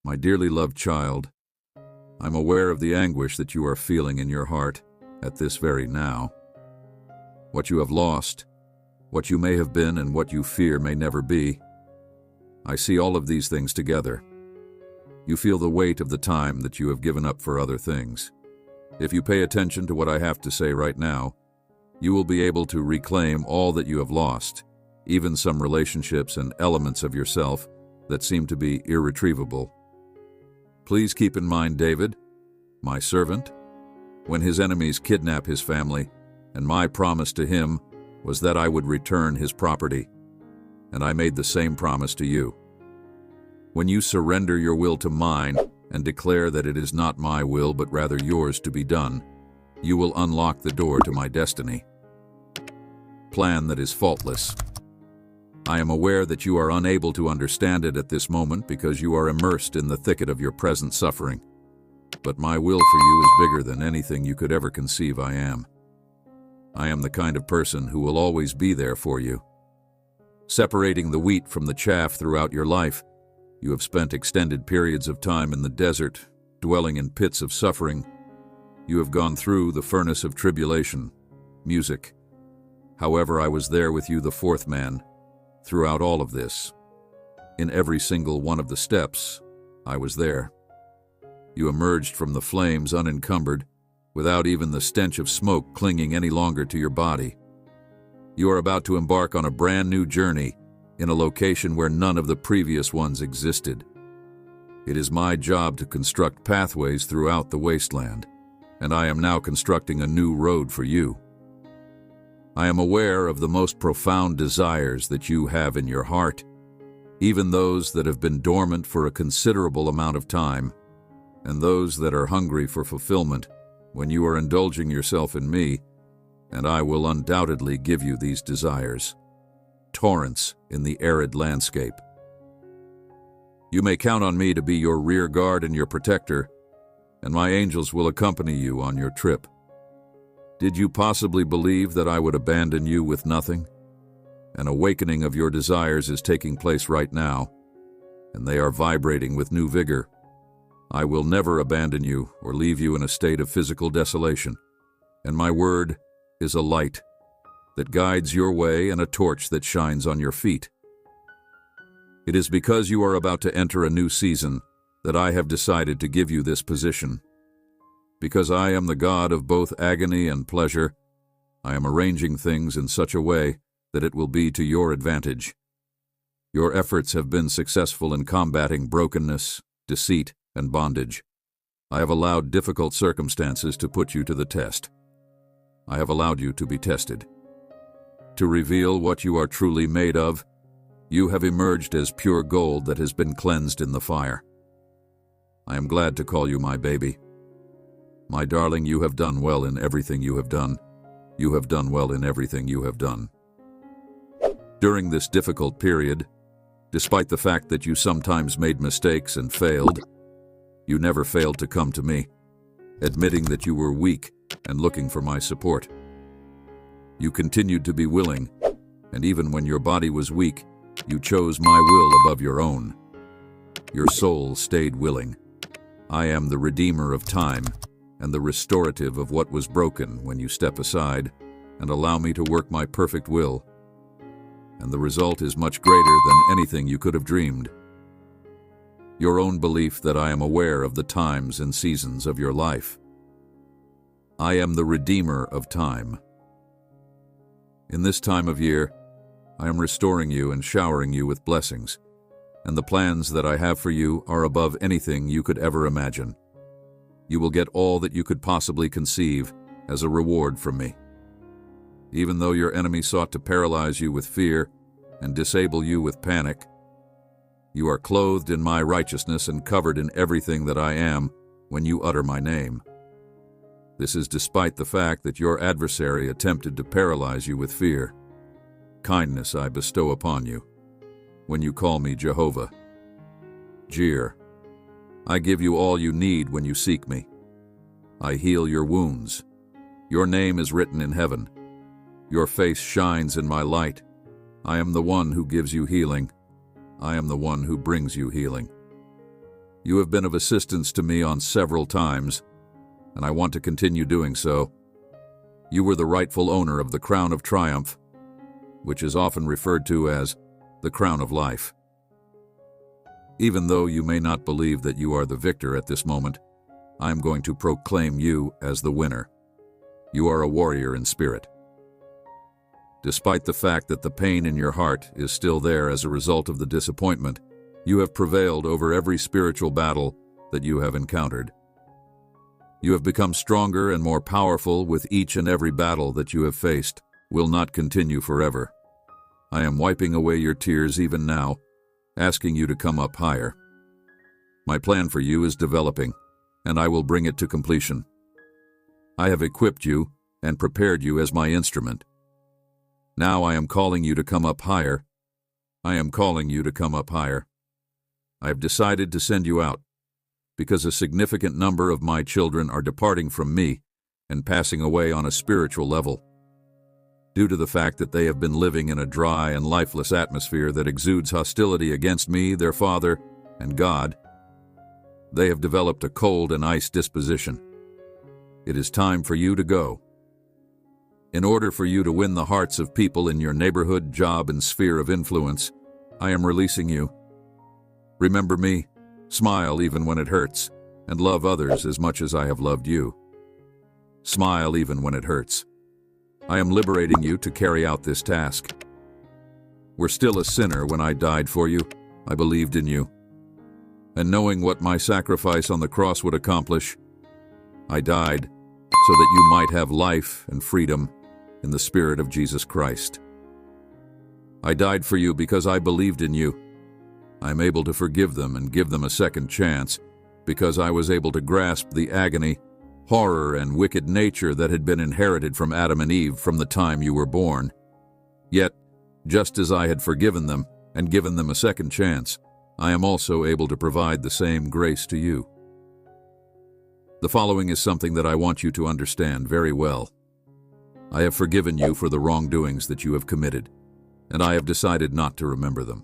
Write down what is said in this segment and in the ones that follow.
My dearly loved child, I'm aware of the anguish that you are feeling in your heart at this very now. What you have lost, what you may have been, and what you fear may never be. I see all of these things together. You feel the weight of the time that you have given up for other things. If you pay attention to what I have to say right now, you will be able to reclaim all that you have lost, even some relationships and elements of yourself that seem to be irretrievable. Please keep in mind David, my servant, when his enemies kidnap his family, and my promise to him was that I would return his property, and I made the same promise to you. When you surrender your will to mine and declare that it is not my will but rather yours to be done, you will unlock the door to my destiny. Plan that is faultless. I am aware that you are unable to understand it at this moment because you are immersed in the thicket of your present suffering. But my will for you is bigger than anything you could ever conceive I am. I am the kind of person who will always be there for you. Separating the wheat from the chaff throughout your life, you have spent extended periods of time in the desert, dwelling in pits of suffering. You have gone through the furnace of tribulation, music. However, I was there with you, the fourth man, throughout all of this. In every single one of the steps, I was there. You emerged from the flames unencumbered, without even the stench of smoke clinging any longer to your body. You are about to embark on a brand new journey in a location where none of the previous ones existed. It is my job to construct pathways throughout the wasteland, and I am now constructing a new road for you. I am aware of the most profound desires that you have in your heart, even those that have been dormant for a considerable amount of time, and those that are hungry for fulfillment when you are indulging yourself in me, and I will undoubtedly give you these desires. Torrents in the arid landscape. You may count on me to be your rear guard and your protector, and my angels will accompany you on your trip. Did you possibly believe that I would abandon you with nothing? An awakening of your desires is taking place right now, and they are vibrating with new vigor. I will never abandon you or leave you in a state of physical desolation, and my word is a light that guides your way and a torch that shines on your feet. It is because you are about to enter a new season that I have decided to give you this position. Because I am the God of both agony and pleasure, I am arranging things in such a way that it will be to your advantage. Your efforts have been successful in combating brokenness, deceit, and bondage. I have allowed difficult circumstances to put you to the test. I have allowed you to be tested. To reveal what you are truly made of, you have emerged as pure gold that has been cleansed in the fire. I am glad to call you my baby. My darling, you have done well in everything you have done. You have done well in everything you have done. During this difficult period, despite the fact that you sometimes made mistakes and failed, you never failed to come to me, admitting that you were weak and looking for my support. You continued to be willing, and even when your body was weak, you chose my will above your own. Your soul stayed willing. I am the redeemer of time and the restorative of what was broken when you step aside and allow me to work my perfect will. And the result is much greater than anything you could have dreamed. Your own belief that I am aware of the times and seasons of your life. I am the redeemer of time. In this time of year, I am restoring you and showering you with blessings, and the plans that I have for you are above anything you could ever imagine. You will get all that you could possibly conceive as a reward from me. Even though your enemy sought to paralyze you with fear and disable you with panic, you are clothed in my righteousness and covered in everything that I am when you utter my name. This is despite the fact that your adversary attempted to paralyze you with fear. Kindness I bestow upon you when you call me Jehovah. Jireh. I give you all you need when you seek me. I heal your wounds. Your name is written in heaven. Your face shines in my light. I am the one who gives you healing. I am the one who brings you healing. You have been of assistance to me on several times, and I want to continue doing so. You were the rightful owner of the crown of triumph, which is often referred to as the crown of life. Even though you may not believe that you are the victor at this moment, I am going to proclaim you as the winner. You are a warrior in spirit. Despite the fact that the pain in your heart is still there as a result of the disappointment, you have prevailed over every spiritual battle that you have encountered. You have become stronger and more powerful with each and every battle that you have faced will not continue forever. I am wiping away your tears even now, asking you to come up higher. My plan for you is developing, and I will bring it to completion. I have equipped you and prepared you as my instrument. Now I am calling you to come up higher. I am calling you to come up higher. I have decided to send you out, because a significant number of my children are departing from me and passing away on a spiritual level. Due to the fact that they have been living in a dry and lifeless atmosphere that exudes hostility against me, their Father, and God, they have developed a cold and ice disposition. It is time for you to go. In order for you to win the hearts of people in your neighborhood, job, and sphere of influence, I am releasing you. Remember me, smile even when it hurts, and love others as much as I have loved you. Smile even when it hurts. I am liberating you to carry out this task. Were still a sinner when I died for you, I believed in you. And knowing what my sacrifice on the cross would accomplish, I died so that you might have life and freedom in the Spirit of Jesus Christ. I died for you because I believed in you. I am able to forgive them and give them a second chance because I was able to grasp the agony, horror, and wicked nature that had been inherited from Adam and Eve from the time you were born. Yet, just as I had forgiven them and given them a second chance, I am also able to provide the same grace to you. The following is something that I want you to understand very well. I have forgiven you for the wrongdoings that you have committed, and I have decided not to remember them.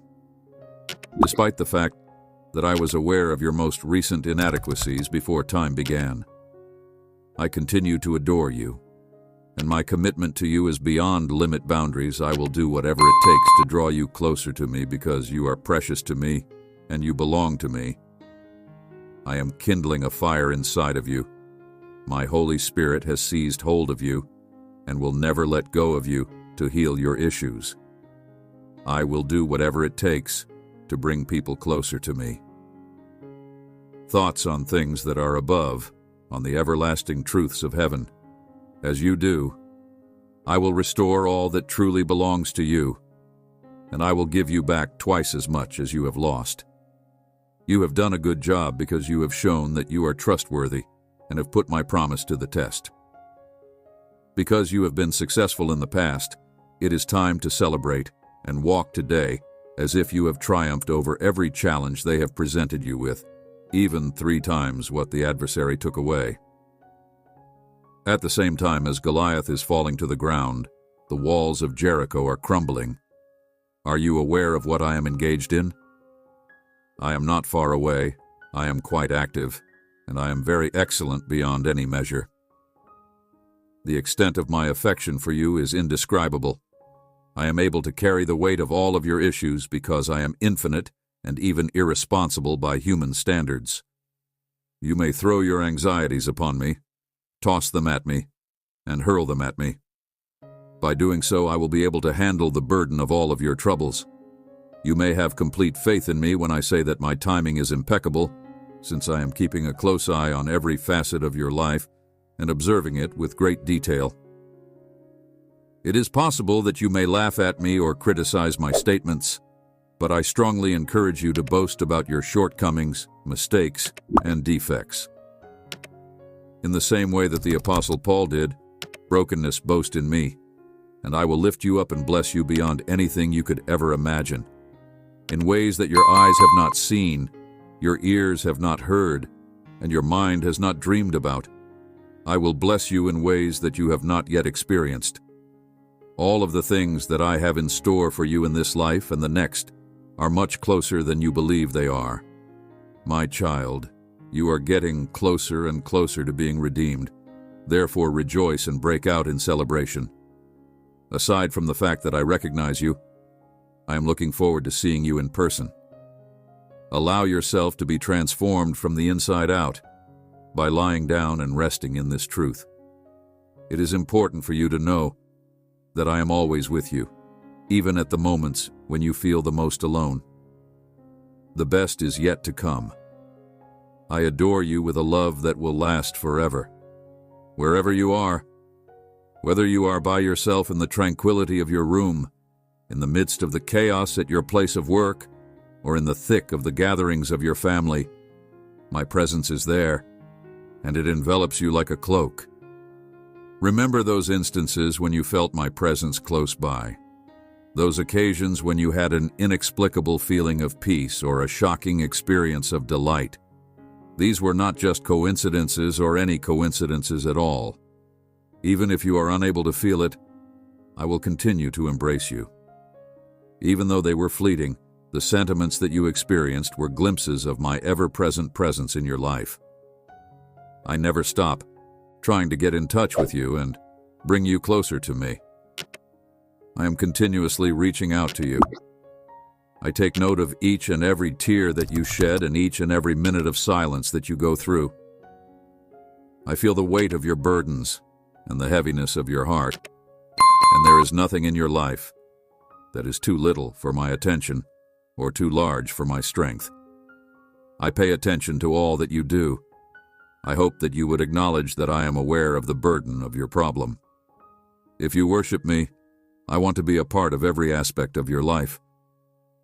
Despite the fact that I was aware of your most recent inadequacies before time began, I continue to adore you, and my commitment to you is beyond limit boundaries. I will do whatever it takes to draw you closer to me because you are precious to me and you belong to me. I am kindling a fire inside of you. My Holy Spirit has seized hold of you and will never let go of you to heal your issues. I will do whatever it takes to bring people closer to me. Thoughts on things that are above, on the everlasting truths of heaven. As you do, I will restore all that truly belongs to you, and I will give you back twice as much as you have lost. You have done a good job because you have shown that you are trustworthy and have put my promise to the test. Because you have been successful in the past, it is time to celebrate and walk today as if you have triumphed over every challenge they have presented you with, even 3 times what the adversary took away. At the same time as Goliath is falling to the ground, the walls of Jericho are crumbling. Are you aware of what I am engaged in? I am not far away, I am quite active, and I am very excellent beyond any measure. The extent of my affection for you is indescribable. I am able to carry the weight of all of your issues because I am infinite and even irresponsible by human standards. You may throw your anxieties upon me, toss them at me, and hurl them at me. By doing so, I will be able to handle the burden of all of your troubles. You may have complete faith in me when I say that my timing is impeccable, since I am keeping a close eye on every facet of your life and observing it with great detail. It is possible that you may laugh at me or criticize my statements, but I strongly encourage you to boast about your shortcomings, mistakes, and defects. In the same way that the Apostle Paul did, brokenness boast in me, and I will lift you up and bless you beyond anything you could ever imagine, in ways that your eyes have not seen, your ears have not heard, and your mind has not dreamed about. I will bless you in ways that you have not yet experienced. All of the things that I have in store for you in this life and the next are much closer than you believe they are. My child, you are getting closer and closer to being redeemed. Therefore, rejoice and break out in celebration. Aside from the fact that I recognize you, I am looking forward to seeing you in person. Allow yourself to be transformed from the inside out by lying down and resting in this truth. It is important for you to know that I am always with you, even at the moments when you feel the most alone. The best is yet to come. I adore you with a love that will last forever. Wherever you are, whether you are by yourself in the tranquility of your room, in the midst of the chaos at your place of work, or in the thick of the gatherings of your family, my presence is there, and it envelops you like a cloak. Remember those instances when you felt my presence close by. Those occasions when you had an inexplicable feeling of peace or a shocking experience of delight. These were not just coincidences or any coincidences at all. Even if you are unable to feel it, I will continue to embrace you. Even though they were fleeting, the sentiments that you experienced were glimpses of my ever-present presence in your life. I never stop trying to get in touch with you and bring you closer to me. I am continuously reaching out to you. I take note of each and every tear that you shed and each and every minute of silence that you go through. I feel the weight of your burdens and the heaviness of your heart, and there is nothing in your life that is too little for my attention or too large for my strength. I pay attention to all that you do. I hope that you would acknowledge that I am aware of the burden of your problem. If you worship me, I want to be a part of every aspect of your life,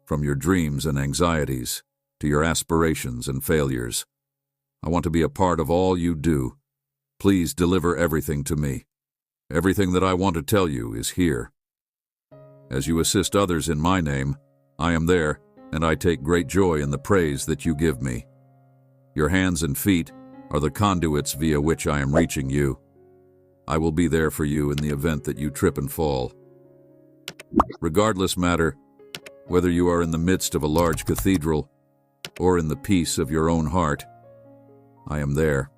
from your dreams and anxieties to your aspirations and failures. I want to be a part of all you do. Please deliver everything to me. Everything that I want to tell you is here. As you assist others in my name, I am there, and I take great joy in the praise that you give me. Your hands and feet are the conduits via which I am reaching you. I will be there for you in the event that you trip and fall. Regardless matter, whether you are in the midst of a large cathedral or in the peace of your own heart, I am there.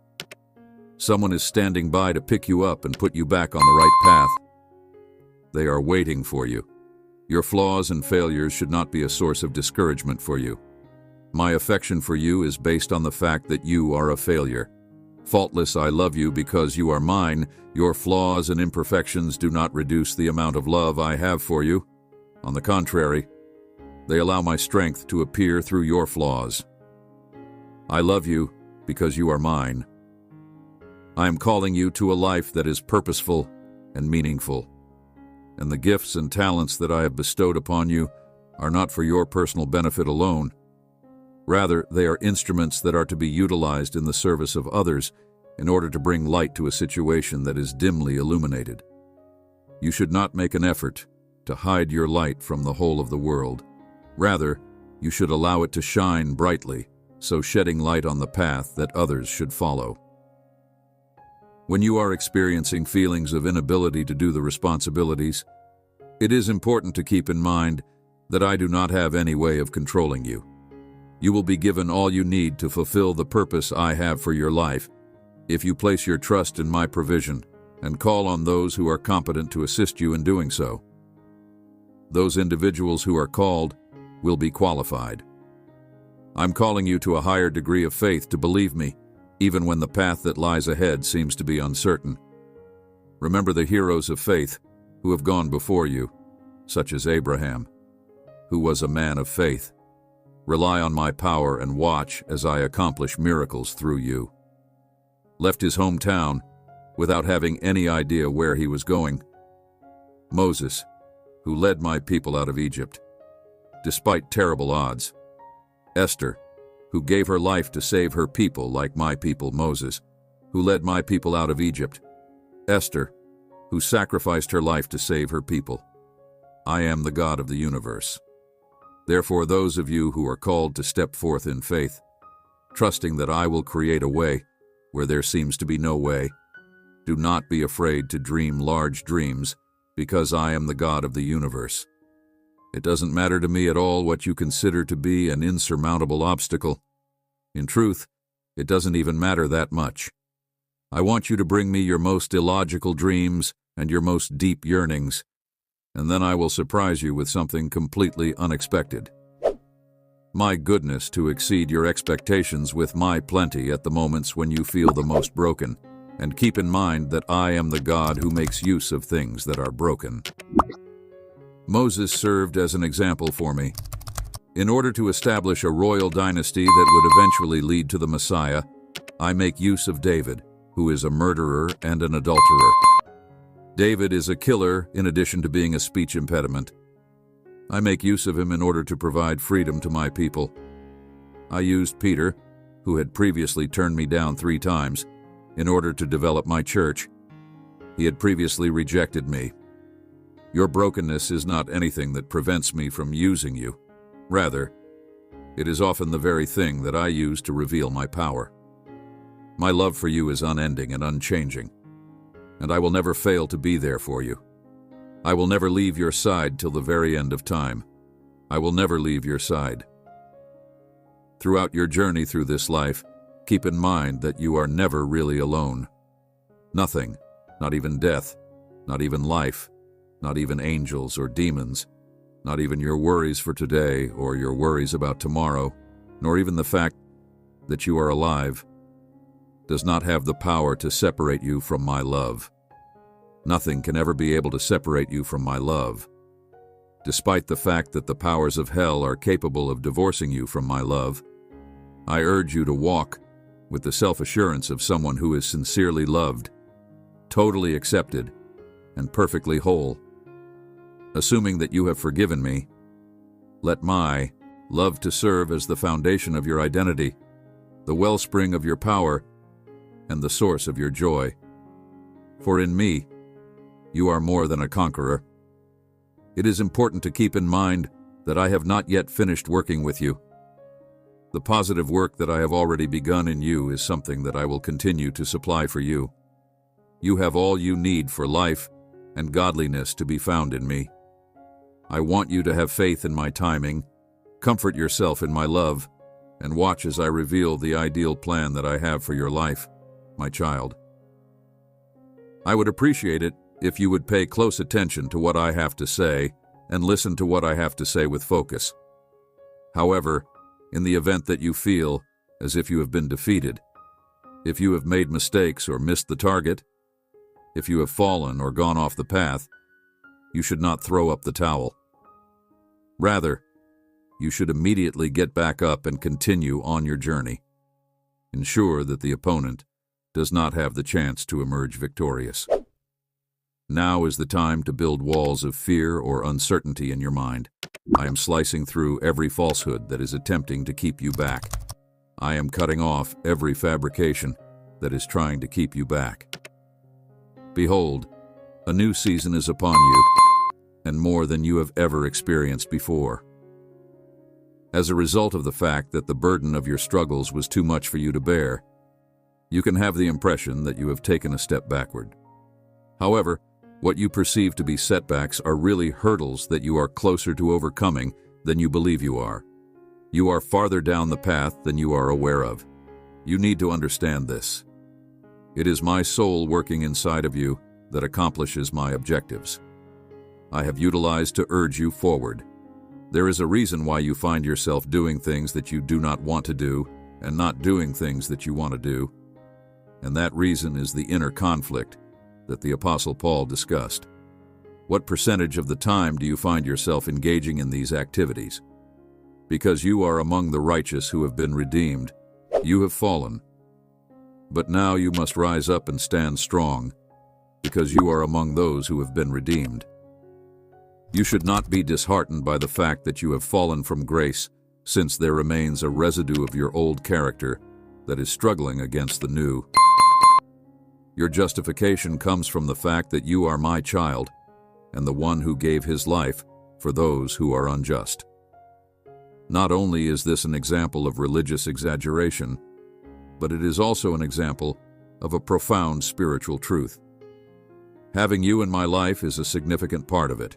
Someone is standing by to pick you up and put you back on the right path. They are waiting for you. Your flaws and failures should not be a source of discouragement for you. My affection for you is based on the fact that you are a failure. Faultless, I love you because you are mine. Your flaws and imperfections do not reduce the amount of love I have for you. On the contrary, they allow my strength to appear through your flaws. I love you because you are mine. I am calling you to a life that is purposeful and meaningful. And the gifts and talents that I have bestowed upon you are not for your personal benefit alone. Rather, they are instruments that are to be utilized in the service of others in order to bring light to a situation that is dimly illuminated. You should not make an effort to hide your light from the whole of the world. Rather, you should allow it to shine brightly, so shedding light on the path that others should follow. When you are experiencing feelings of inability to do the responsibilities, it is important to keep in mind that I do not have any way of controlling you. You will be given all you need to fulfill the purpose I have for your life if you place your trust in my provision and call on those who are competent to assist you in doing so. Those individuals who are called will be qualified. I'm calling you to a higher degree of faith to believe me, even when the path that lies ahead seems to be uncertain. Remember the heroes of faith who have gone before you, such as Abraham, who was a man of faith. Rely on my power and watch as I accomplish miracles through you. Left his hometown without having any idea where he was going. Moses, who led my people out of Egypt, despite terrible odds. Esther, who gave her life to save her people like my people Moses, who led my people out of Egypt. Esther, who sacrificed her life to save her people. I am the God of the universe. Therefore, those of you who are called to step forth in faith, trusting that I will create a way where there seems to be no way, do not be afraid to dream large dreams, because I am the God of the universe. It doesn't matter to me at all what you consider to be an insurmountable obstacle. In truth, it doesn't even matter that much. I want you to bring me your most illogical dreams and your most deep yearnings, and then I will surprise you with something completely unexpected. My goodness, to exceed your expectations with my plenty at the moments when you feel the most broken, and keep in mind that I am the God who makes use of things that are broken. Moses served as an example for me. In order to establish a royal dynasty that would eventually lead to the Messiah, I make use of David, who is a murderer and an adulterer. David is a killer in addition to being a speech impediment. I make use of him in order to provide freedom to my people. I used Peter, who had previously turned me down 3 times, in order to develop my church. He had previously rejected me. Your brokenness is not anything that prevents me from using you. Rather, it is often the very thing that I use to reveal my power. My love for you is unending and unchanging, and I will never fail to be there for you. I will never leave your side till the very end of time. I will never leave your side. Throughout your journey through this life, keep in mind that you are never really alone. Nothing, not even death, not even life, not even angels or demons, not even your worries for today or your worries about tomorrow, nor even the fact that you are alive, does not have the power to separate you from my love. Nothing can ever be able to separate you from my love. Despite the fact that the powers of hell are capable of divorcing you from my love, I urge you to walk with the self-assurance of someone who is sincerely loved, totally accepted, and perfectly whole. Assuming that you have forgiven me, let my love to serve as the foundation of your identity, the wellspring of your power, and the source of your joy. For in me, you are more than a conqueror. It is important to keep in mind that I have not yet finished working with you. The positive work that I have already begun in you is something that I will continue to supply for you. You have all you need for life and godliness to be found in me. I want you to have faith in my timing, comfort yourself in my love, and watch as I reveal the ideal plan that I have for your life, my child. I would appreciate it if you would pay close attention to what I have to say and listen to what I have to say with focus. However, in the event that you feel as if you have been defeated, if you have made mistakes or missed the target, if you have fallen or gone off the path, you should not throw up the towel. Rather, you should immediately get back up and continue on your journey. Ensure that the opponent does not have the chance to emerge victorious. Now is the time to build walls of fear or uncertainty in your mind. I am slicing through every falsehood that is attempting to keep you back. I am cutting off every fabrication that is trying to keep you back. Behold, a new season is upon you, and more than you have ever experienced before. As a result of the fact that the burden of your struggles was too much for you to bear, you can have the impression that you have taken a step backward. However, what you perceive to be setbacks are really hurdles that you are closer to overcoming than you believe you are. You are farther down the path than you are aware of. You need to understand this. It is my soul working inside of you that accomplishes my objectives. I have utilized to urge you forward. There is a reason why you find yourself doing things that you do not want to do and not doing things that you want to do. And that reason is the inner conflict that the Apostle Paul discussed. What percentage of the time do you find yourself engaging in these activities? Because you are among the righteous who have been redeemed, you have fallen. But now you must rise up and stand strong, because you are among those who have been redeemed. You should not be disheartened by the fact that you have fallen from grace, since there remains a residue of your old character that is struggling against the new. Your justification comes from the fact that you are my child, and the one who gave his life for those who are unjust. Not only is this an example of religious exaggeration, but it is also an example of a profound spiritual truth. Having you in my life is a significant part of it.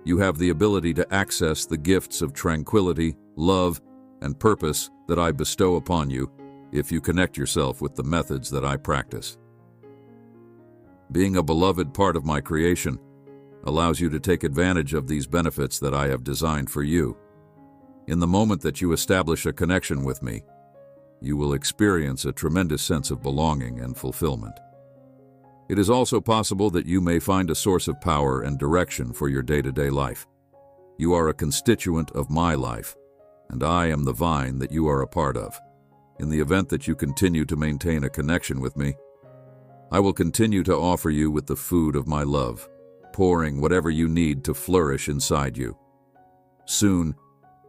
You have the ability to access the gifts of tranquility, love, and purpose that I bestow upon you if you connect yourself with the methods that I practice. Being a beloved part of my creation allows you to take advantage of these benefits that I have designed for you. In the moment that you establish a connection with me, you will experience a tremendous sense of belonging and fulfillment. It is also possible that you may find a source of power and direction for your day-to-day life. You are a constituent of my life, and I am the vine that you are a part of. In the event that you continue to maintain a connection with me, I will continue to offer you with the food of my love, pouring whatever you need to flourish inside you. Soon,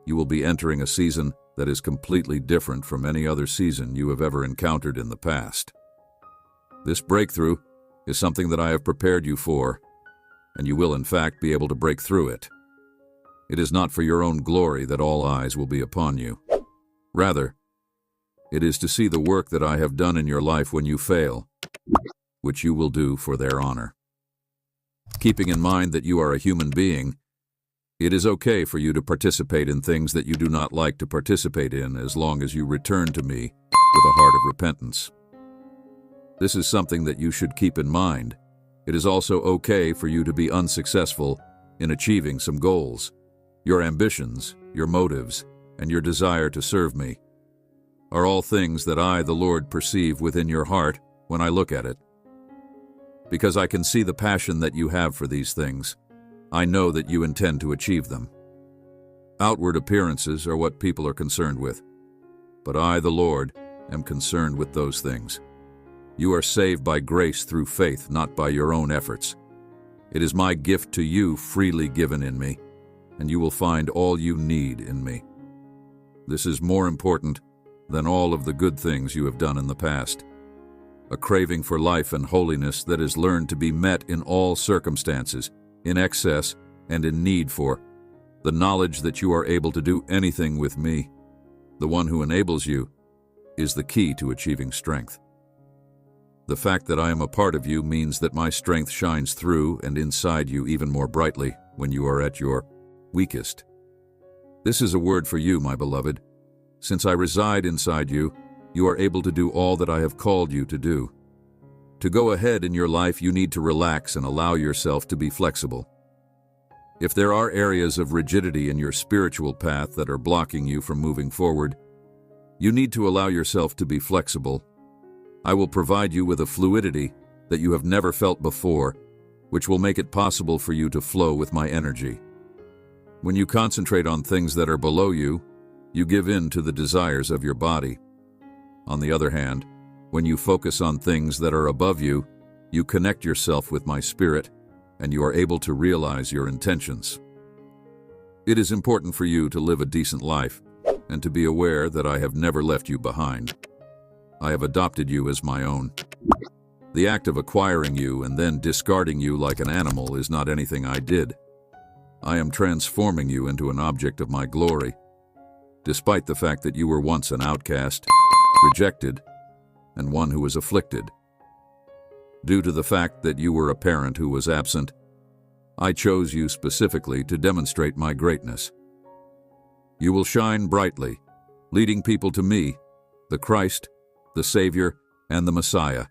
you will be entering a season that is completely different from any other season you have ever encountered in the past. This breakthrough is something that I have prepared you for, and you will in fact be able to break through it. It is not for your own glory that all eyes will be upon you. Rather, it is to see the work that I have done in your life when you fail, which you will do for their honor. Keeping in mind that you are a human being, it is okay for you to participate in things that you do not like to participate in as long as you return to me with a heart of repentance. This is something that you should keep in mind. It is also okay for you to be unsuccessful in achieving some goals. Your ambitions, your motives, and your desire to serve me are all things that I, the Lord, perceive within your heart when I look at it. Because I can see the passion that you have for these things, I know that you intend to achieve them. Outward appearances are what people are concerned with, but I, the Lord, am concerned with those things. You are saved by grace through faith, not by your own efforts. It is my gift to you freely given in me, and you will find all you need in me. This is more important than all of the good things you have done in the past. A craving for life and holiness that is learned to be met in all circumstances, in excess and in need for. The knowledge that you are able to do anything with me, the one who enables you, is the key to achieving strength. The fact that I am a part of you means that my strength shines through and inside you even more brightly when you are at your weakest. This is a word for you, my beloved. Since I reside inside you, you are able to do all that I have called you to do. To go ahead in your life, you need to relax and allow yourself to be flexible. If there are areas of rigidity in your spiritual path that are blocking you from moving forward, you need to allow yourself to be flexible. I will provide you with a fluidity that you have never felt before, which will make it possible for you to flow with my energy. When you concentrate on things that are below you, you give in to the desires of your body. On the other hand, when you focus on things that are above you, you connect yourself with my spirit, and you are able to realize your intentions. It is important for you to live a decent life, and to be aware that I have never left you behind. I have adopted you as my own. The act of acquiring you and then discarding you like an animal is not anything I did. I am transforming you into an object of my glory, despite the fact that you were once an outcast, rejected, and one who was afflicted. Due to the fact that you were a parent who was absent, I chose you specifically to demonstrate my greatness. You will shine brightly, leading people to me, the Christ, the Savior, and the Messiah,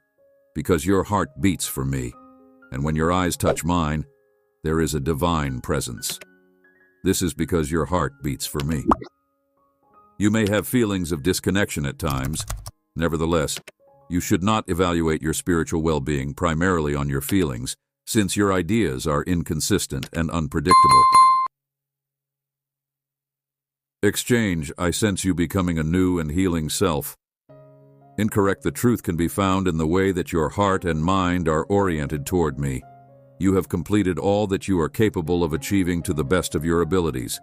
because your heart beats for me, and when your eyes touch mine, there is a divine presence. This is because your heart beats for me. You may have feelings of disconnection at times. Nevertheless, you should not evaluate your spiritual well-being primarily on your feelings, since your ideas are inconsistent and unpredictable. Exchange, I sense you becoming a new and healing self. Incorrect, the truth can be found in the way that your heart and mind are oriented toward me. You have completed all that you are capable of achieving to the best of your abilities.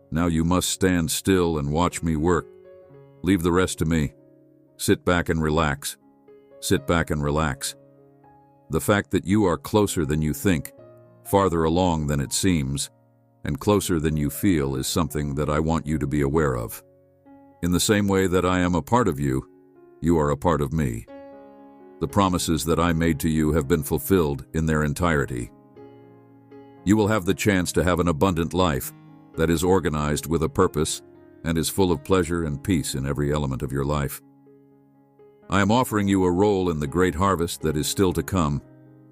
Now you must stand still and watch me work. Leave the rest to me. Sit back and relax. Sit back and relax. The fact that you are closer than you think, farther along than it seems, and closer than you feel is something that I want you to be aware of. In the same way that I am a part of you, you are a part of me. The promises that I made to you have been fulfilled in their entirety. You will have the chance to have an abundant life that is organized with a purpose and is full of pleasure and peace in every element of your life. I am offering you a role in the great harvest that is still to come,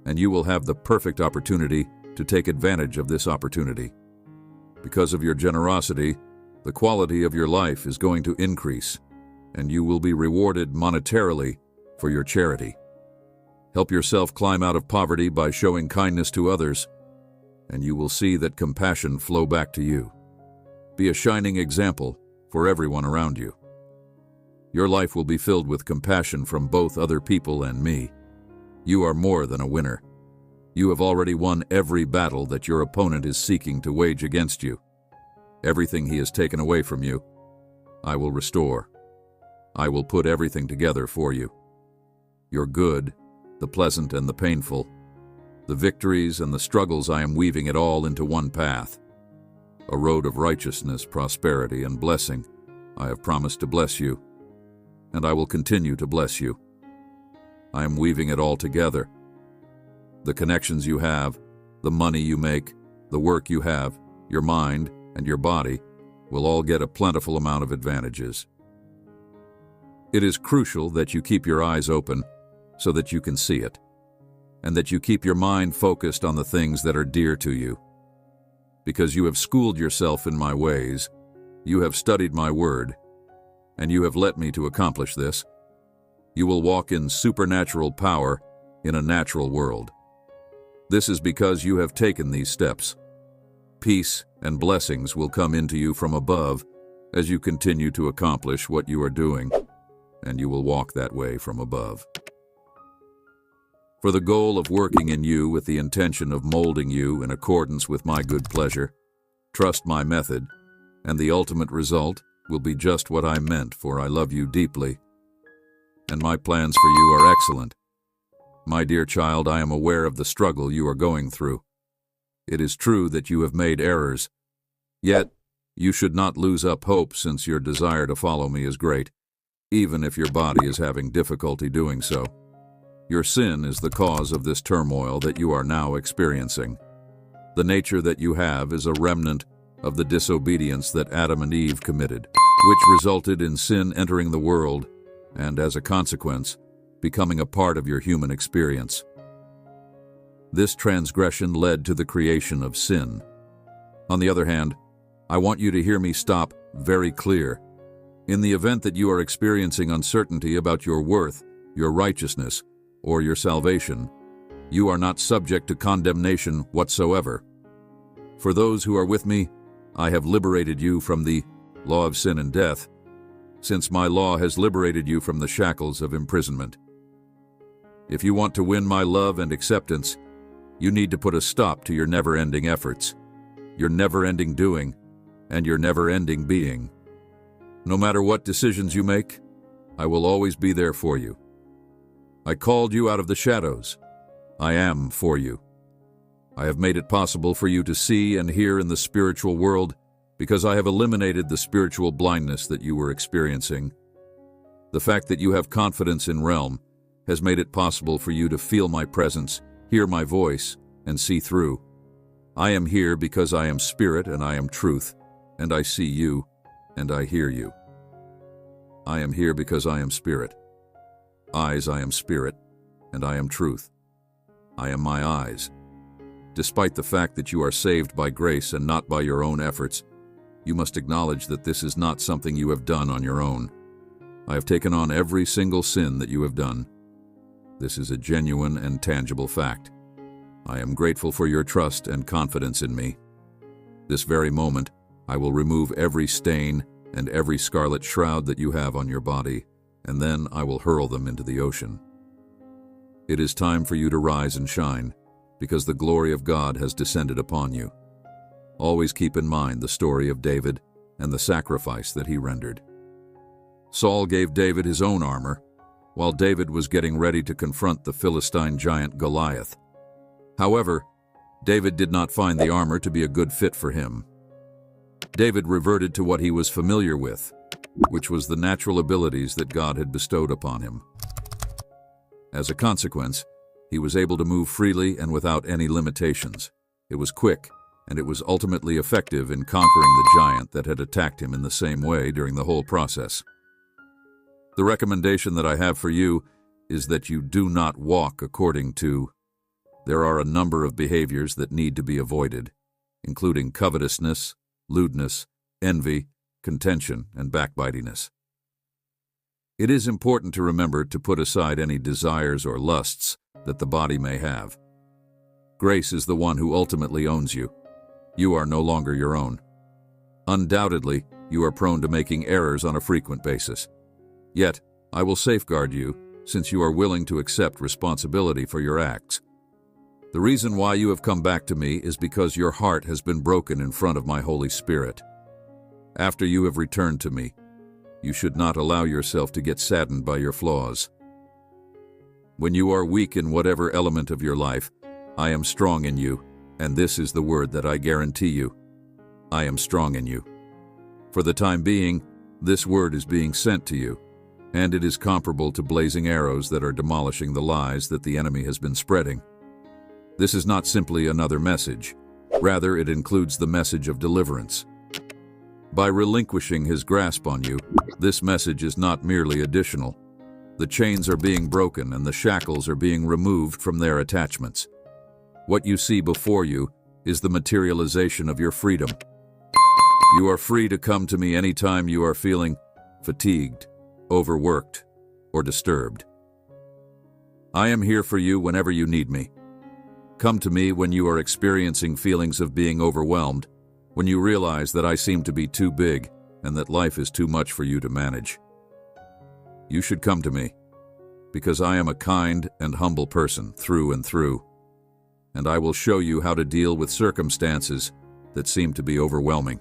and you will have the perfect opportunity to take advantage of this opportunity. Because of your generosity, the quality of your life is going to increase, and you will be rewarded monetarily for your charity. Help yourself climb out of poverty by showing kindness to others, and you will see that compassion flow back to you. Be a shining example for everyone around you. Your life will be filled with compassion from both other people and me. You are more than a winner. You have already won every battle that your opponent is seeking to wage against you. Everything he has taken away from you, I will restore. I will put everything together for you. Your good, the pleasant and the painful, the victories and the struggles, I am weaving it all into one path. A road of righteousness, prosperity, and blessing. I have promised to bless you, and I will continue to bless you. I am weaving it all together. The connections you have, the money you make, the work you have, your mind, and your body will all get a plentiful amount of advantages. It is crucial that you keep your eyes open so that you can see it, and that you keep your mind focused on the things that are dear to you. Because you have schooled yourself in my ways, you have studied my word, and you have let me to accomplish this, you will walk in supernatural power in a natural world. This is because you have taken these steps. Peace and blessings will come into you from above as you continue to accomplish what you are doing, and you will walk that way from above. For the goal of working in you with the intention of molding you in accordance with my good pleasure, trust my method, and the ultimate result will be just what I meant, for I love you deeply, and my plans for you are excellent. My dear child, I am aware of the struggle you are going through. It is true that you have made errors, yet you should not lose up hope, since your desire to follow me is great, even if your body is having difficulty doing so. Your sin is the cause of this turmoil that you are now experiencing. The nature that you have is a remnant of the disobedience that Adam and Eve committed, which resulted in sin entering the world and, as a consequence, becoming a part of your human experience. This transgression led to the creation of sin. On the other hand, I want you to hear me stop very clear. In the event that you are experiencing uncertainty about your worth, your righteousness, or your salvation, you are not subject to condemnation whatsoever. For those who are with me, I have liberated you from the law of sin and death, since my law has liberated you from the shackles of imprisonment. If you want to win my love and acceptance, you need to put a stop to your never-ending efforts, your never-ending doing, and your never-ending being. No matter what decisions you make, I will always be there for you. I called you out of the shadows. I am for you. I have made it possible for you to see and hear in the spiritual world because I have eliminated the spiritual blindness that you were experiencing. The fact that you have confidence in realm has made it possible for you to feel my presence, hear my voice, and see through. I am here because I am spirit and I am truth, and I see you and I hear you. I am here because I am spirit. Eyes, I am spirit, and I am truth. I am my eyes. Despite the fact that you are saved by grace and not by your own efforts, you must acknowledge that this is not something you have done on your own. I have taken on every single sin that you have done. This is a genuine and tangible fact. I am grateful for your trust and confidence in me. This very moment, I will remove every stain and every scarlet shroud that you have on your body, and then I will hurl them into the ocean. It is time for you to rise and shine, because the glory of God has descended upon you. Always keep in mind the story of David and the sacrifice that he rendered. Saul gave David his own armor, while David was getting ready to confront the Philistine giant Goliath. However, David did not find the armor to be a good fit for him. David reverted to what he was familiar with, which was the natural abilities that God had bestowed upon him. As a consequence, he was able to move freely and without any limitations. It was quick, and it was ultimately effective in conquering the giant that had attacked him in the same way during the whole process. The recommendation that I have for you is that you do not walk according to. There are a number of behaviors that need to be avoided, including covetousness, lewdness, envy, contention, and backbitingness. It is important to remember to put aside any desires or lusts that the body may have. Grace is the one who ultimately owns you. You are no longer your own. Undoubtedly, you are prone to making errors on a frequent basis. Yet, I will safeguard you, since you are willing to accept responsibility for your acts. The reason why you have come back to me is because your heart has been broken in front of my Holy Spirit. After you have returned to me, you should not allow yourself to get saddened by your flaws. When you are weak in whatever element of your life, I am strong in you, and this is the word that I guarantee you. I am strong in you. For the time being, this word is being sent to you, and it is comparable to blazing arrows that are demolishing the lies that the enemy has been spreading. This is not simply another message. Rather, it includes the message of deliverance. By relinquishing his grasp on you, this message is not merely additional. The chains are being broken and the shackles are being removed from their attachments. What you see before you is the materialization of your freedom. You are free to come to me anytime you are feeling fatigued, overworked, or disturbed. I am here for you whenever you need me. Come to me when you are experiencing feelings of being overwhelmed, when you realize that I seem to be too big and that life is too much for you to manage. You should come to me, because I am a kind and humble person through and through, and I will show you how to deal with circumstances that seem to be overwhelming.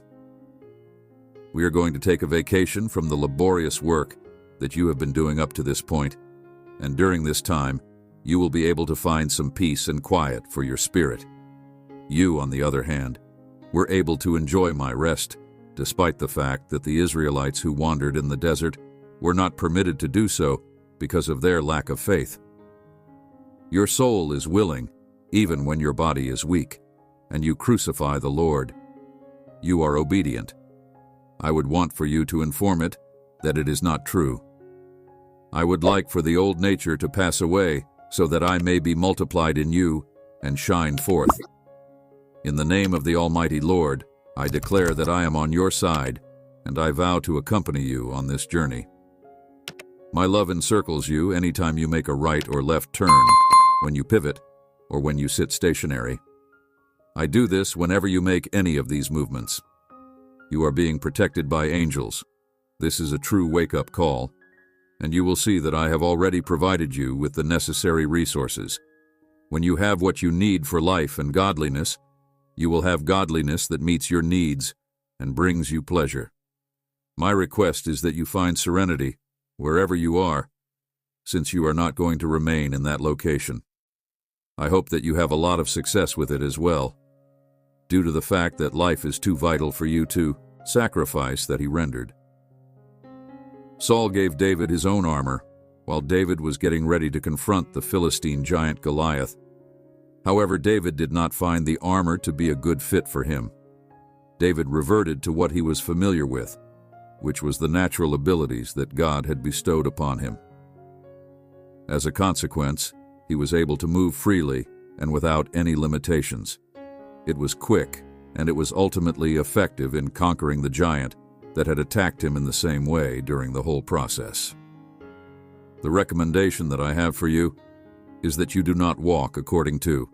We are going to take a vacation from the laborious work that you have been doing up to this point, and during this time, you will be able to find some peace and quiet for your spirit. You, on the other hand, were able to enjoy my rest, despite the fact that the Israelites who wandered in the desert were not permitted to do so because of their lack of faith. Your soul is willing, even when your body is weak, and you crucify the Lord. You are obedient. I would want for you to inform it that it is not true. I would like for the old nature to pass away so that I may be multiplied in you and shine forth. In the name of the Almighty Lord, I declare that I am on your side, and I vow to accompany you on this journey. My love encircles you anytime you make a right or left turn, when you pivot, or when you sit stationary. I do this whenever you make any of these movements. You are being protected by angels. This is a true wake-up call, and you will see that I have already provided you with the necessary resources. When you have what you need for life and godliness, you will have godliness that meets your needs and brings you pleasure. My request is that you find serenity wherever you are, since you are not going to remain in that location. I hope that you have a lot of success with it as well, due to the fact that life is too vital for you to sacrifice that he rendered. Saul gave David his own armor, while David was getting ready to confront the Philistine giant Goliath. However, David did not find the armor to be a good fit for him. David reverted to what he was familiar with, which was the natural abilities that God had bestowed upon him. As a consequence, he was able to move freely and without any limitations. It was quick, and it was ultimately effective in conquering the giant that had attacked him in the same way during the whole process. The recommendation that I have for you is that you do not walk according to.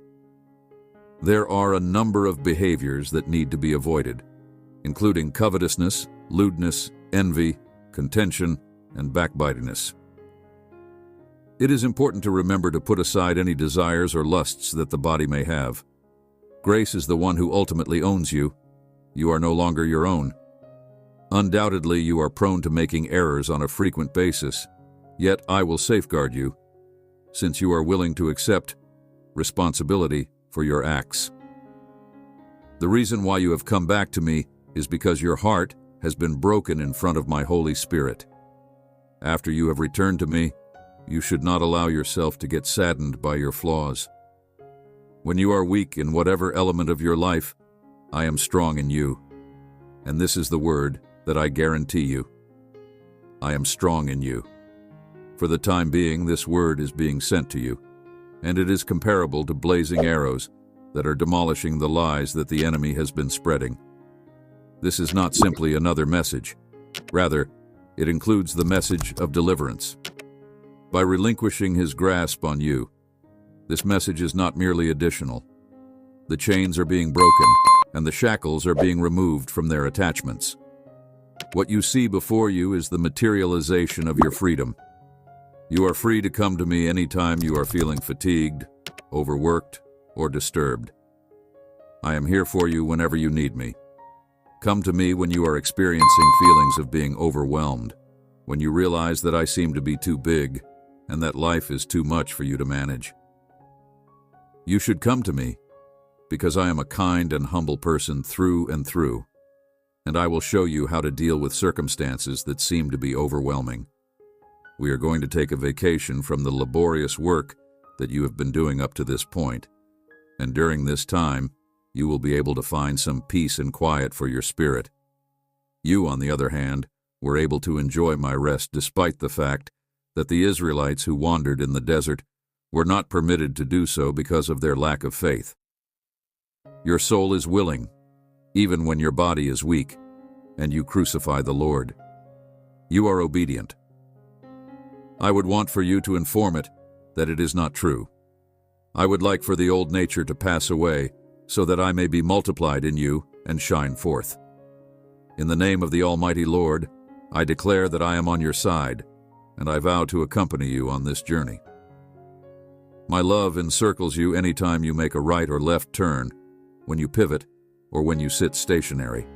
There are a number of behaviors that need to be avoided, including covetousness, lewdness, envy, contention, and backbitingness. It is important to remember to put aside any desires or lusts that the body may have. Grace is the one who ultimately owns you. You are no longer your own. Undoubtedly, you are prone to making errors on a frequent basis, yet I will safeguard you, since you are willing to accept responsibility for your acts. The reason why you have come back to me is because your heart has been broken in front of my Holy Spirit. After you have returned to me, you should not allow yourself to get saddened by your flaws. When you are weak in whatever element of your life, I am strong in you. And this is the word that I guarantee you. I am strong in you. For the time being, this word is being sent to you, and it is comparable to blazing arrows that are demolishing the lies that the enemy has been spreading. This is not simply another message. Rather, it includes the message of deliverance. By relinquishing his grasp on you, this message is not merely additional. The chains are being broken, and the shackles are being removed from their attachments. What you see before you is the materialization of your freedom. You are free to come to me anytime you are feeling fatigued, overworked, or disturbed. I am here for you whenever you need me. Come to me when you are experiencing feelings of being overwhelmed, when you realize that I seem to be too big and that life is too much for you to manage. You should come to me because I am a kind and humble person through and through, and I will show you how to deal with circumstances that seem to be overwhelming. We are going to take a vacation from the laborious work that you have been doing up to this point, and during this time, you will be able to find some peace and quiet for your spirit. You, on the other hand, were able to enjoy my rest despite the fact that the Israelites who wandered in the desert were not permitted to do so because of their lack of faith. Your soul is willing, even when your body is weak, and you crucify the Lord. You are obedient. I would want for you to inform it that it is not true. I would like for the old nature to pass away so that I may be multiplied in you and shine forth. In the name of the Almighty Lord, I declare that I am on your side, and I vow to accompany you on this journey. My love encircles you anytime you make a right or left turn, when you pivot, or when you sit stationary.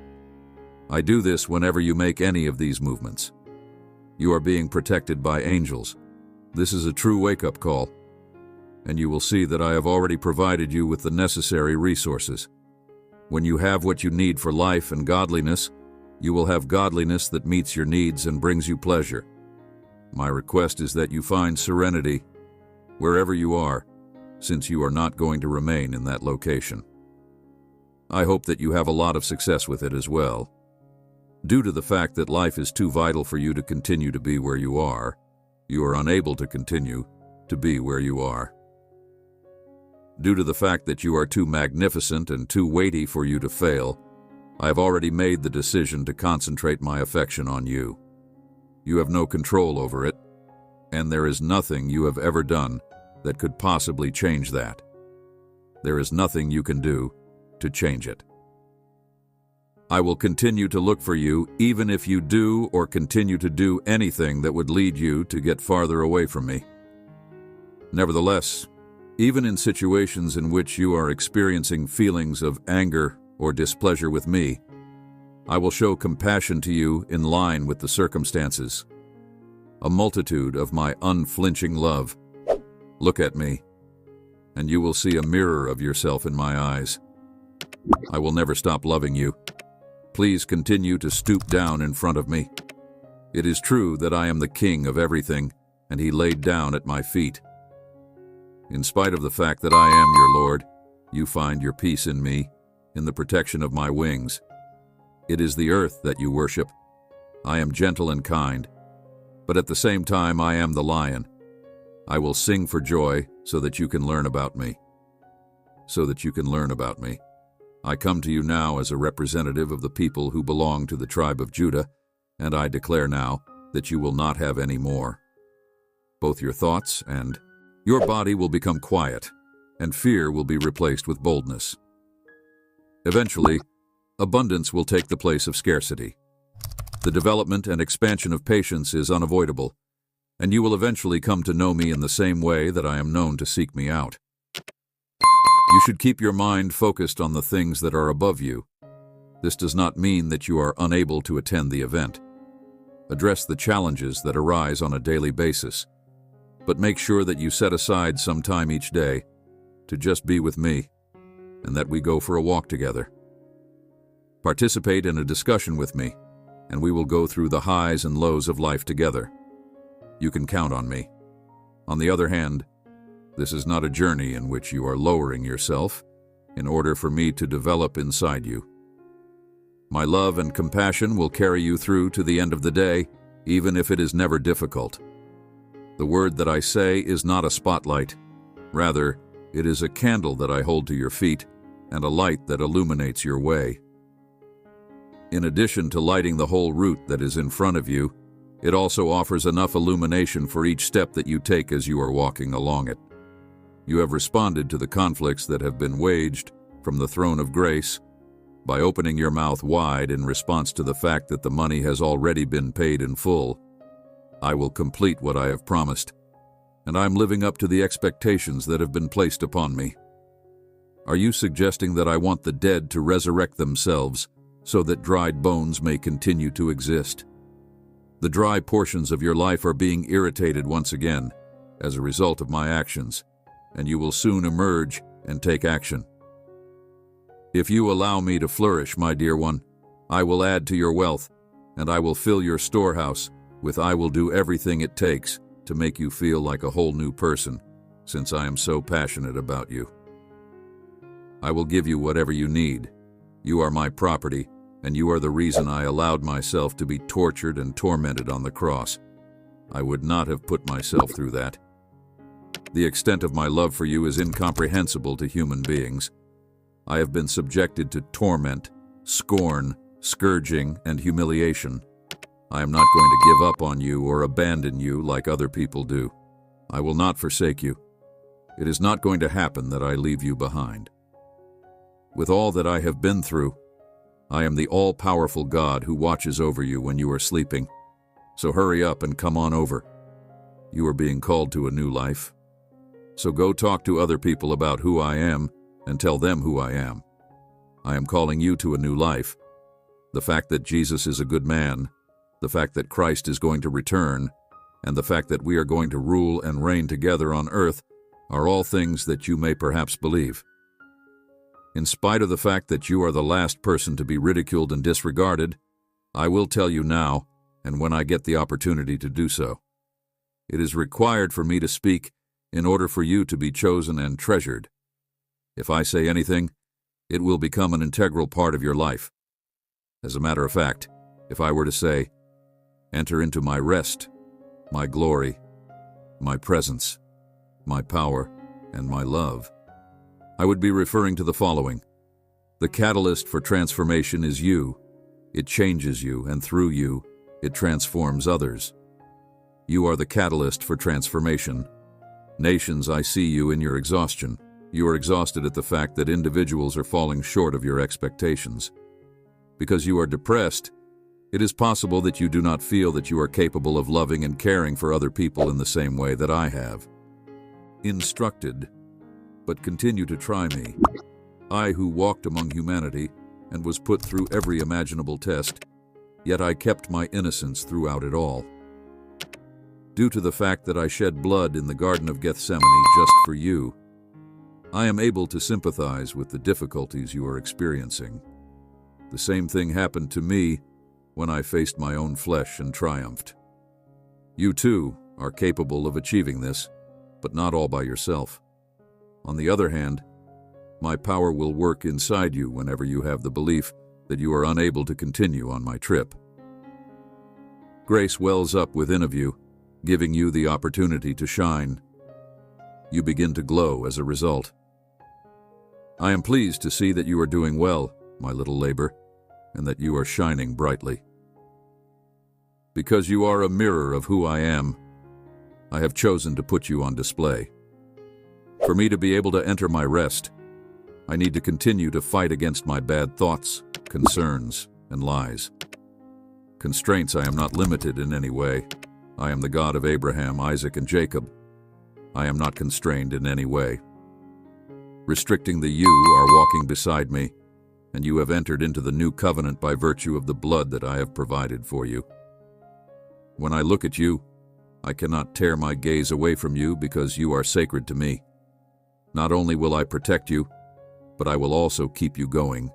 I do this whenever you make any of these movements. You are being protected by angels. This is a true wake-up call, and you will see that I have already provided you with the necessary resources. When you have what you need for life and godliness, you will have godliness that meets your needs and brings you pleasure. My request is that you find serenity wherever you are, since you are not going to remain in that location. I hope that you have a lot of success with it as well. Due to the fact that life is too vital for you to continue to be where you are unable to continue to be where you are. Due to the fact that you are too magnificent and too weighty for you to fail, I have already made the decision to concentrate my affection on you. You have no control over it, and there is nothing you have ever done that could possibly change that. There is nothing you can do to change it. I will continue to look for you even if you do or continue to do anything that would lead you to get farther away from me. Nevertheless, even in situations in which you are experiencing feelings of anger or displeasure with me, I will show compassion to you in line with the circumstances. A multitude of my unflinching love. Look at me, and you will see a mirror of yourself in my eyes. I will never stop loving you. Please continue to stoop down in front of me. It is true that I am the king of everything, and he laid down at my feet. In spite of the fact that I am your Lord, you find your peace in me, in the protection of my wings. It is the earth that you worship. I am gentle and kind, but at the same time I am the lion. I will sing for joy so that you can learn about me. So that you can learn about me. I come to you now as a representative of the people who belong to the tribe of Judah, and I declare now that you will not have any more. Both your thoughts and your body will become quiet, and fear will be replaced with boldness. Eventually, abundance will take the place of scarcity. The development and expansion of patience is unavoidable, and you will eventually come to know me in the same way that I am known to seek me out. You should keep your mind focused on the things that are above you. This does not mean that you are unable to attend the event. Address the challenges that arise on a daily basis, but make sure that you set aside some time each day to just be with me, and that we go for a walk together. Participate in a discussion with me, and we will go through the highs and lows of life together. You can count on me. On the other hand, this is not a journey in which you are lowering yourself, in order for me to develop inside you. My love and compassion will carry you through to the end of the day, even if it is never difficult. The word that I say is not a spotlight. Rather, it is a candle that I hold to your feet and a light that illuminates your way. In addition to lighting the whole route that is in front of you, it also offers enough illumination for each step that you take as you are walking along it. You have responded to the conflicts that have been waged from the throne of grace by opening your mouth wide in response to the fact that the money has already been paid in full. I will complete what I have promised, and I am living up to the expectations that have been placed upon me. Are you suggesting that I want the dead to resurrect themselves so that dried bones may continue to exist? The dry portions of your life are being irritated once again as a result of my actions, and you will soon emerge and take action. If you allow me to flourish, my dear one, I will add to your wealth, and I will fill your storehouse with I will do everything it takes to make you feel like a whole new person, since I am so passionate about you. I will give you whatever you need. You are my property, and you are the reason I allowed myself to be tortured and tormented on the cross. I would not have put myself through that. The extent of my love for you is incomprehensible to human beings. I have been subjected to torment, scorn, scourging, and humiliation. I am not going to give up on you or abandon you like other people do. I will not forsake you. It is not going to happen that I leave you behind. With all that I have been through, I am the all-powerful God who watches over you when you are sleeping. So hurry up and come on over. You are being called to a new life. So go talk to other people about who I am and tell them who I am. I am calling you to a new life. The fact that Jesus is a good man, the fact that Christ is going to return, and the fact that we are going to rule and reign together on earth are all things that you may perhaps believe. In spite of the fact that you are the last person to be ridiculed and disregarded, I will tell you now, and when I get the opportunity to do so. It is required for me to speak in order for you to be chosen and treasured. If I say anything, it will become an integral part of your life. As a matter of fact, if I were to say, enter into my rest, my glory, my presence, my power, and my love, I would be referring to the following. The catalyst for transformation is you. It changes you, and through you, it transforms others. You are the catalyst for transformation. Nations, I see you in your exhaustion. You are exhausted at the fact that individuals are falling short of your expectations. Because you are depressed, it is possible that you do not feel that you are capable of loving and caring for other people in the same way that I have. Instructed, but continue to try me. I who walked among humanity and was put through every imaginable test, yet I kept my innocence throughout it all. Due to the fact that I shed blood in the Garden of Gethsemane just for you, I am able to sympathize with the difficulties you are experiencing. The same thing happened to me when I faced my own flesh and triumphed. You too are capable of achieving this, but not all by yourself. On the other hand, my power will work inside you whenever you have the belief that you are unable to continue on my trip. Grace wells up within of you, giving you the opportunity to shine. You begin to glow as a result. I am pleased to see that you are doing well, my little labor, and that you are shining brightly. Because you are a mirror of who I am, I have chosen to put you on display. For me to be able to enter my rest, I need to continue to fight against my bad thoughts, concerns, and lies. Constraints, I am not limited in any way. I am the God of Abraham, Isaac, and Jacob. I am not constrained in any way. Restricting the you are walking beside me, and you have entered into the new covenant by virtue of the blood that I have provided for you. When I look at you, I cannot tear my gaze away from you because you are sacred to me. Not only will I protect you, but I will also keep you going.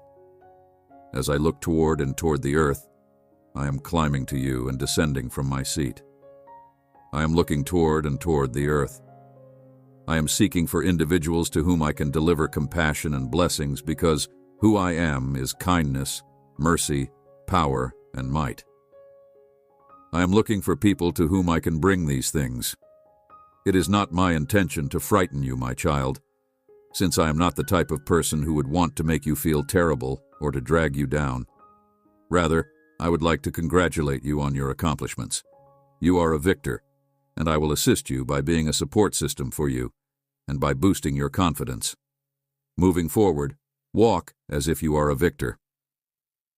As I look toward and toward the earth, I am climbing to you and descending from my seat. I am looking toward and toward the earth. I am seeking for individuals to whom I can deliver compassion and blessings because who I am is kindness, mercy, power, and might. I am looking for people to whom I can bring these things. It is not my intention to frighten you, my child, since I am not the type of person who would want to make you feel terrible or to drag you down. Rather, I would like to congratulate you on your accomplishments. You are a victor, and I will assist you by being a support system for you and by boosting your confidence. Moving forward, walk as if you are a victor.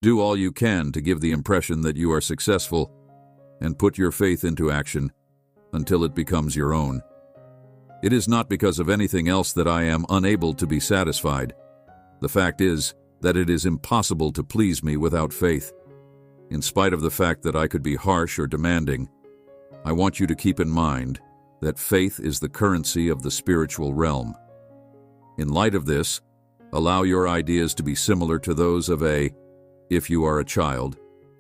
Do all you can to give the impression that you are successful and put your faith into action until it becomes your own. It is not because of anything else that I am unable to be satisfied. The fact is that it is impossible to please me without faith. In spite of the fact that I could be harsh or demanding, I want you to keep in mind that faith is the currency of the spiritual realm. In light of this, allow your ideas to be similar to those of if you are a child,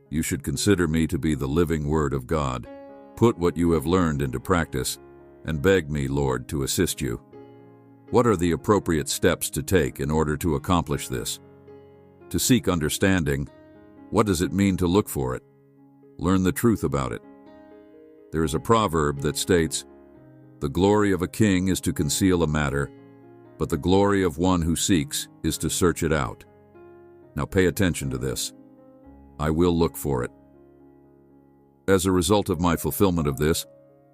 you should consider me to be the living Word of God. Put what you have learned into practice and beg me, Lord, to assist you. What are the appropriate steps to take in order to accomplish this? To seek understanding, what does it mean to look for it? Learn the truth about it. There is a proverb that states, "The glory of a king is to conceal a matter, but the glory of one who seeks is to search it out." Now pay attention to this. I will look for it. As a result of my fulfillment of this,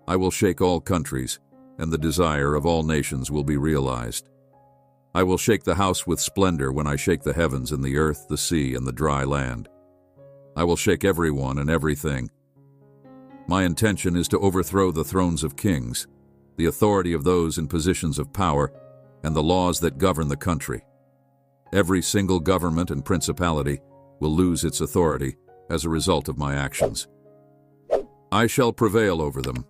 I will shake all countries, and the desire of all nations will be realized. I will shake the house with splendor when I shake the heavens and the earth, the sea, and the dry land. I will shake everyone and everything. My intention is to overthrow the thrones of kings, the authority of those in positions of power, and the laws that govern the country. Every single government and principality will lose its authority as a result of my actions. I shall prevail over them.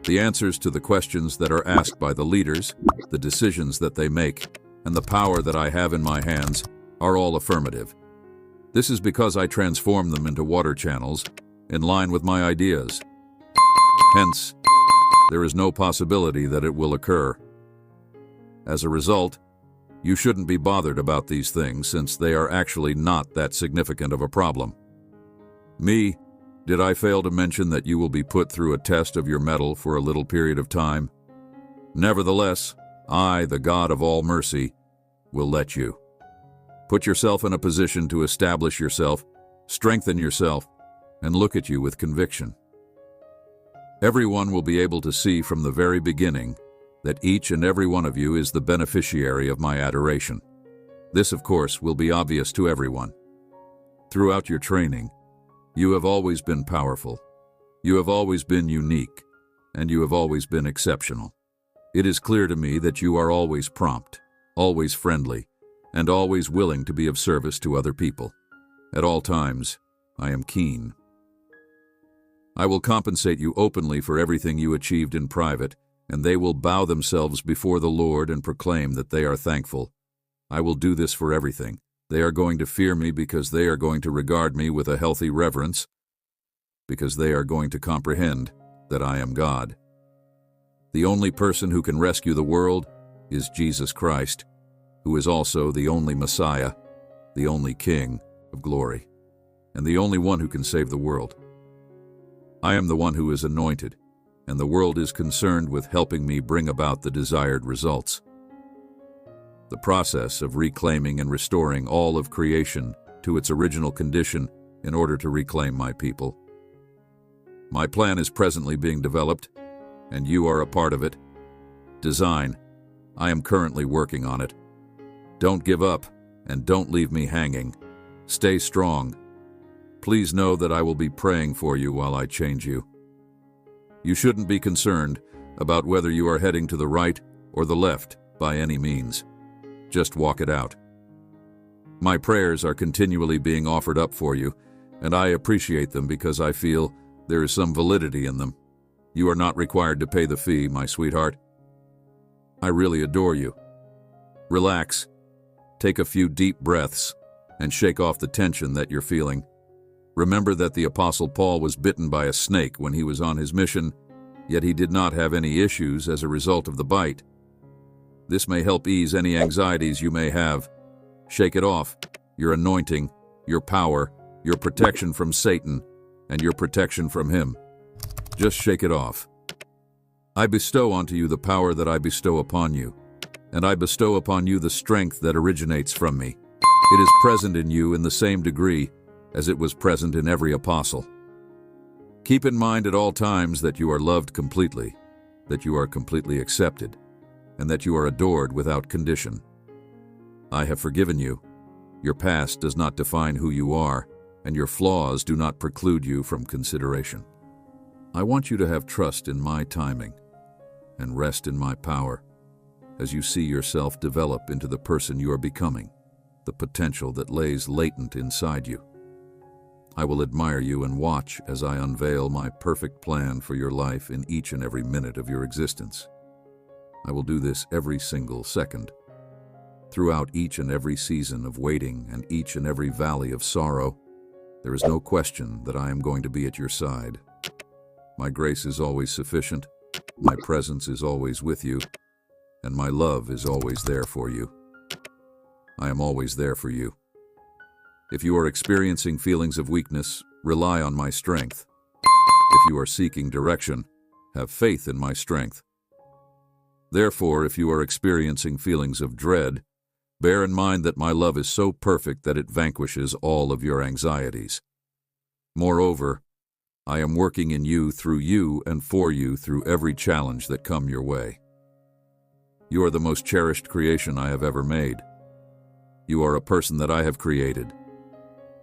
The answers to the questions that are asked by the leaders, the decisions that they make, and the power that I have in my hands are all affirmative. This is because I transform them into water channels in line with my ideas. Hence, there is no possibility that it will occur. As a result, you shouldn't be bothered about these things since they are actually not that significant of a problem. Did I fail to mention that you will be put through a test of your mettle for a little period of time? Nevertheless, I, the God of all mercy, will let you. Put yourself in a position to establish yourself, strengthen yourself, and look at you with conviction. Everyone will be able to see from the very beginning that each and every one of you is the beneficiary of my adoration. This, of course, will be obvious to everyone. Throughout your training, you have always been powerful. You have always been unique, and you have always been exceptional. It is clear to me that you are always prompt, always friendly, and always willing to be of service to other people. At all times, I am keen. I will compensate you openly for everything you achieved in private, and they will bow themselves before the Lord and proclaim that they are thankful. I will do this for everything. They are going to fear me because they are going to regard me with a healthy reverence, because they are going to comprehend that I am God. The only person who can rescue the world is Jesus Christ, who is also the only Messiah, the only King of glory, and the only one who can save the world. I am the one who is anointed, and the world is concerned with helping me bring about the desired results. The process of reclaiming and restoring all of creation to its original condition in order to reclaim my people. My plan is presently being developed, and you are a part of it. Design. I am currently working on it. Don't give up, and don't leave me hanging. Stay strong. Please know that I will be praying for you while I change you. You shouldn't be concerned about whether you are heading to the right or the left by any means. Just walk it out. My prayers are continually being offered up for you, and I appreciate them because I feel there is some validity in them. You are not required to pay the fee, my sweetheart. I really adore you. Relax, take a few deep breaths, and shake off the tension that you're feeling. Remember that the Apostle Paul was bitten by a snake when he was on his mission, yet he did not have any issues as a result of the bite. This may help ease any anxieties you may have. Shake it off. Your anointing, your power, your protection from Satan, and your protection from him. Just shake it off. I bestow onto you the power that I bestow upon you, and I bestow upon you the strength that originates from me. It is present in you in the same degree as it was present in every apostle. Keep in mind at all times that you are loved completely, that you are completely accepted, and that you are adored without condition. I have forgiven you. Your past does not define who you are, and your flaws do not preclude you from consideration. I want you to have trust in my timing and rest in my power as you see yourself develop into the person you are becoming, the potential that lays latent inside you. I will admire you and watch as I unveil my perfect plan for your life in each and every minute of your existence. I will do this every single second. Throughout each and every season of waiting and each and every valley of sorrow, there is no question that I am going to be at your side. My grace is always sufficient, my presence is always with you, and my love is always there for you. I am always there for you. If you are experiencing feelings of weakness, rely on my strength. If you are seeking direction, have faith in my strength. Therefore, if you are experiencing feelings of dread, bear in mind that my love is so perfect that it vanquishes all of your anxieties. Moreover, I am working in you, through you, and for you through every challenge that come your way. You are the most cherished creation I have ever made. You are a person that I have created,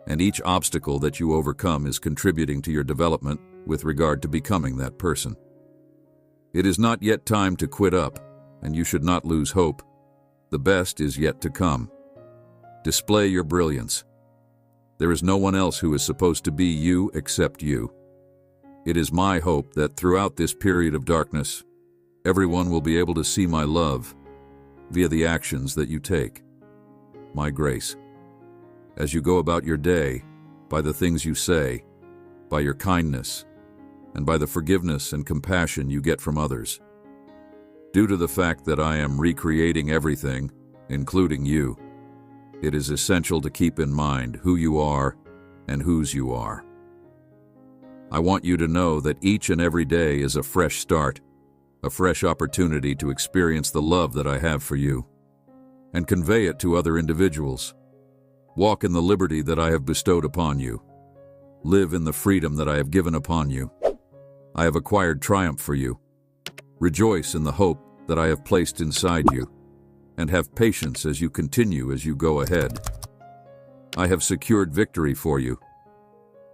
and each obstacle that you overcome is contributing to your development with regard to becoming that person. It is not yet time to quit up, and you should not lose hope. The best is yet to come. Display your brilliance. There is no one else who is supposed to be you except you. It is my hope that throughout this period of darkness, everyone will be able to see my love via the actions that you take. My grace. As you go about your day, by the things you say, by your kindness, and by the forgiveness and compassion you get from others. Due to the fact that I am recreating everything, including you, it is essential to keep in mind who you are and whose you are. I want you to know that each and every day is a fresh start, a fresh opportunity to experience the love that I have for you, and convey it to other individuals. Walk in the liberty that I have bestowed upon you. Live in the freedom that I have given upon you. I have acquired triumph for you. Rejoice in the hope that I have placed inside you, and have patience as you continue as you go ahead. I have secured victory for you.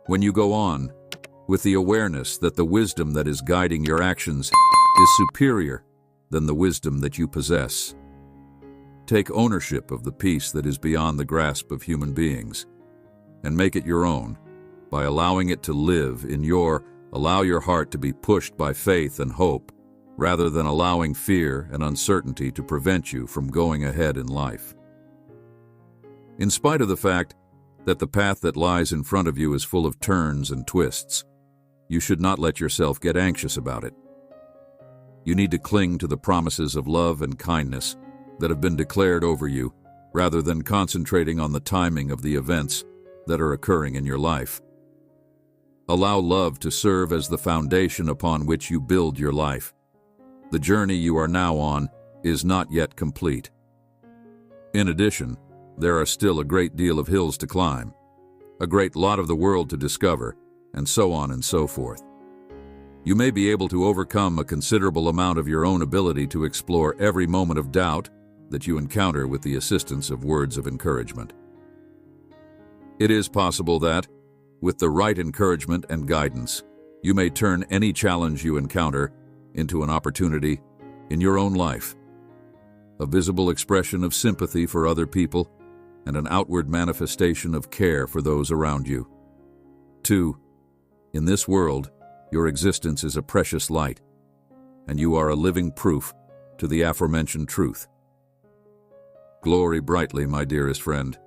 When you go on, with the awareness that the wisdom that is guiding your actions is superior than the wisdom that you possess. Take ownership of the peace that is beyond the grasp of human beings, and make it your own by allowing it to live in allow your heart to be pushed by faith and hope, rather than allowing fear and uncertainty to prevent you from going ahead in life. In spite of the fact that the path that lies in front of you is full of turns and twists, you should not let yourself get anxious about it. You need to cling to the promises of love and kindness that have been declared over you, rather than concentrating on the timing of the events that are occurring in your life. Allow love to serve as the foundation upon which you build your life. The journey you are now on is not yet complete. In addition, there are still a great deal of hills to climb, a great lot of the world to discover, and so on and so forth. You may be able to overcome a considerable amount of your own ability to explore every moment of doubt that you encounter with the assistance of words of encouragement. It is possible that, with the right encouragement and guidance, you may turn any challenge you encounter into an opportunity in your own life, a visible expression of sympathy for other people, and an outward manifestation of care for those around you. 2. In this world, your existence is a precious light, and you are a living proof to the aforementioned truth. Glory brightly, my dearest friend.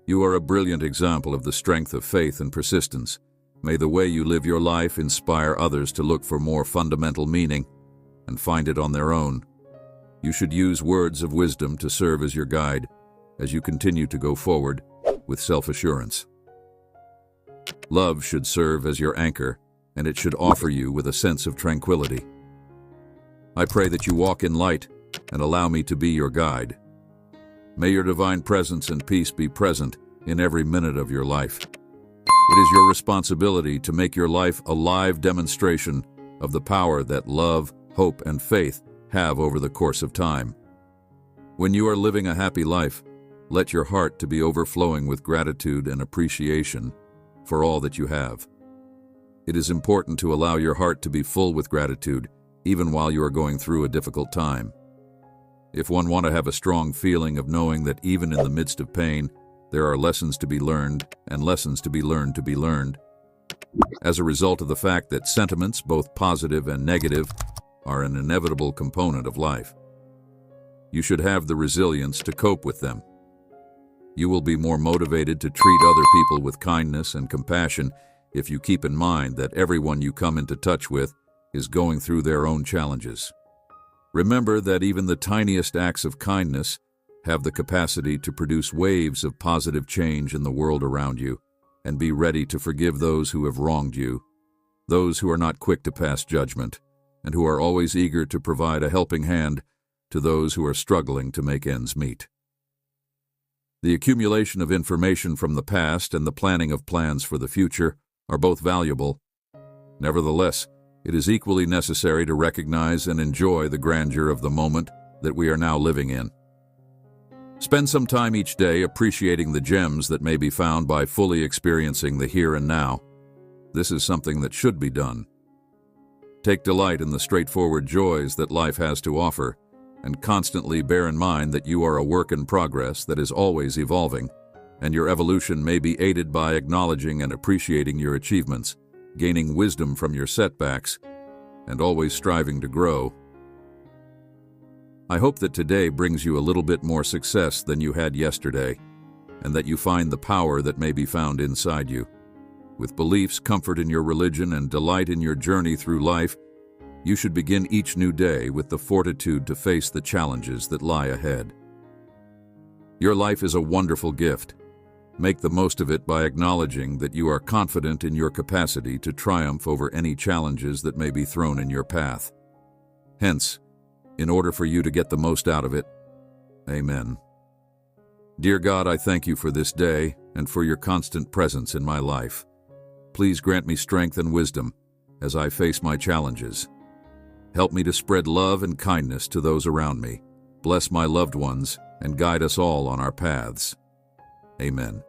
You are a brilliant example of the strength of faith and persistence. May the way you live your life inspire others to look for more fundamental meaning and find it on their own. You should use words of wisdom to serve as your guide as you continue to go forward with self-assurance. Love should serve as your anchor, and it should offer you with a sense of tranquility. I pray that you walk in light and allow me to be your guide. May your divine presence and peace be present in every minute of your life. It is your responsibility to make your life a live demonstration of the power that love, hope, and faith have over the course of time. When you are living a happy life, let your heart to be overflowing with gratitude and appreciation for all that you have. It is important to allow your heart to be full with gratitude, even while you are going through a difficult time. If one wants to have a strong feeling of knowing that even in the midst of pain, there are lessons to be learned and lessons to be learned. As a result of the fact that sentiments, both positive and negative, are an inevitable component of life. You should have the resilience to cope with them. You will be more motivated to treat other people with kindness and compassion if you keep in mind that everyone you come into touch with is going through their own challenges. Remember that even the tiniest acts of kindness have the capacity to produce waves of positive change in the world around you, and be ready to forgive those who have wronged you, those who are not quick to pass judgment, and who are always eager to provide a helping hand to those who are struggling to make ends meet. The accumulation of information from the past and the planning of plans for the future are both valuable. Nevertheless, it is equally necessary to recognize and enjoy the grandeur of the moment that we are now living in. Spend some time each day appreciating the gems that may be found by fully experiencing the here and now. This is something that should be done. Take delight in the straightforward joys that life has to offer, and constantly bear in mind that you are a work in progress that is always evolving, and your evolution may be aided by acknowledging and appreciating your achievements, gaining wisdom from your setbacks, and always striving to grow. I hope that today brings you a little bit more success than you had yesterday, and that you find the power that may be found inside you. With beliefs, comfort in your religion, and delight in your journey through life, you should begin each new day with the fortitude to face the challenges that lie ahead. Your life is a wonderful gift. Make the most of it by acknowledging that you are confident in your capacity to triumph over any challenges that may be thrown in your path. Hence, in order for you to get the most out of it, Amen. Dear God, I thank you for this day and for your constant presence in my life. Please grant me strength and wisdom as I face my challenges. Help me to spread love and kindness to those around me. Bless my loved ones and guide us all on our paths. Amen.